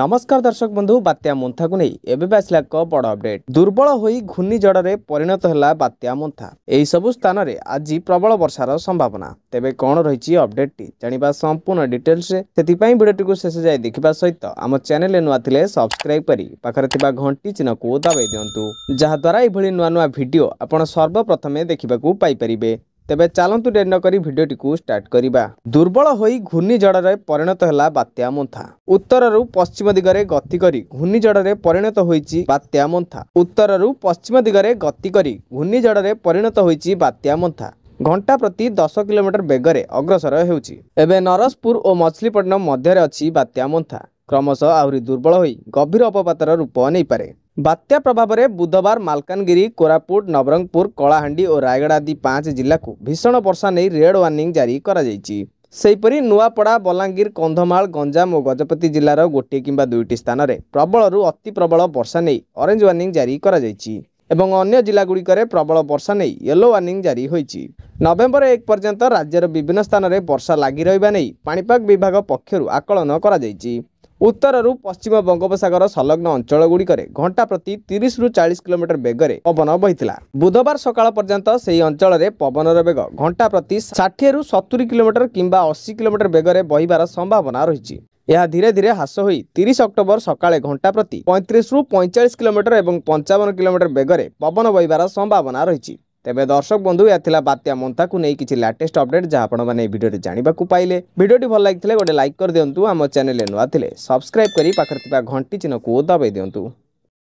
नमस्कार दर्शक बंधु बात्या मोन्था को नहीं एबे आसला एक बड़ अपडेट। दुर्बल होई घूर्णिझड़ रे परिणत होला बात्या मोन्था। एही सबु स्थान रे आज प्रबल वर्षार संभावना। तेबे कौन रही अपडेट टी जानिबा संपूर्ण डिटेल्स रे सेति पई वीडियो को शेष जाय देखिबा सहित आम चैनल नुआ थिले सब्सक्राइब करी पाखरे थिबा घंटी चिन्ह को दबाई दियंतु जहा द्वारा एभली नुआ नुआ वीडियो आपण सर्वप्रथमे देखिबा को पाई परिबे। तेबे चलतु डेर न करी भिडियोटी को स्टार्ट करिबा। दुर्बल होई घूर्णिझड़ रे परिणत होला बात्या मोन्था। उत्तररु पश्चिम दिगरे गति करी घूर्णिझड़ रे परिणत होईची बात्या मोन्था। उत्तररु पश्चिम दिगरे गति करी घूर्णिझड़ रे परिणत होईची बात्या मोन्था। घंटा प्रति 10 किलोमीटर बेगरे अग्रसर हेउची। एबे नरसपुर और मछलीपट्टनम मध्य अच्छी बात्या मोन्था क्रमशः आहरी दुर्बल होई गभीर अपपातर रूप नहीं पारे। बात्या प्रभाव में बुधवार मालकानगिरी, कोरापुट, नवरंगपुर, कलाहांडी और रायगड़ आदि 5 जिला को भीषण वर्षा नहीं रेड वार्निंग जारी करा जायछि। सेहीपरि नुआपड़ा, बलांगीर, कंधमाल, गंजाम और गजपति जिलार गोटे किंबा दुईटी स्थान में प्रबल अति प्रबल वर्षा नहीं ऑरेंज वार्निंग जारी करा जायछि एवं अन्य जिला गुड़िक प्रबल वर्षा नहीं येलो वार्निंग जारी होईछि। नवेम्बर 1 पर्यंत राज्यर विभिन्न स्थान में वर्षा लगी रहिबा नहीं पाणीपाग विभाग पक्षरु आकलन करा जायछि। उत्तररु पश्चिम बंगोपसागर संलग्न अंचल गुड़िक घंटा प्रति 30 रु 40 किलोमीटर बेगरे पवन बहिथिला। बुधवार सकाळ पर्यंत सेही अंचल रे पवनर बेग घंटा प्रति 60 रु 70 किलोमीटर किंबा 80 किलोमीटर बेगरे बहिबार संभावना रहिछि। यह धीरे धीरे ह्रास होई 30 अक्टोबर सकाळे घंटा प्रति 35 रु 45 किलोमीटर एवं 55 किलोमीटर बेगरे पवन बहिबार संभावना रहिछि। तेबे दर्शक बंधु या बात्या मोन्था को नहीं किसी लेटेस्ट अपडेट जहाँ आपण मैंने वीडियो जानिबा को पाइले। वीडियोटी भल लगी गोटे लाइक कर दियंतु। आम चैनल नुआ थिले सब्सक्राइब करी पाखरे थिबा घंटी चिन्ह को दबाई दियंतु।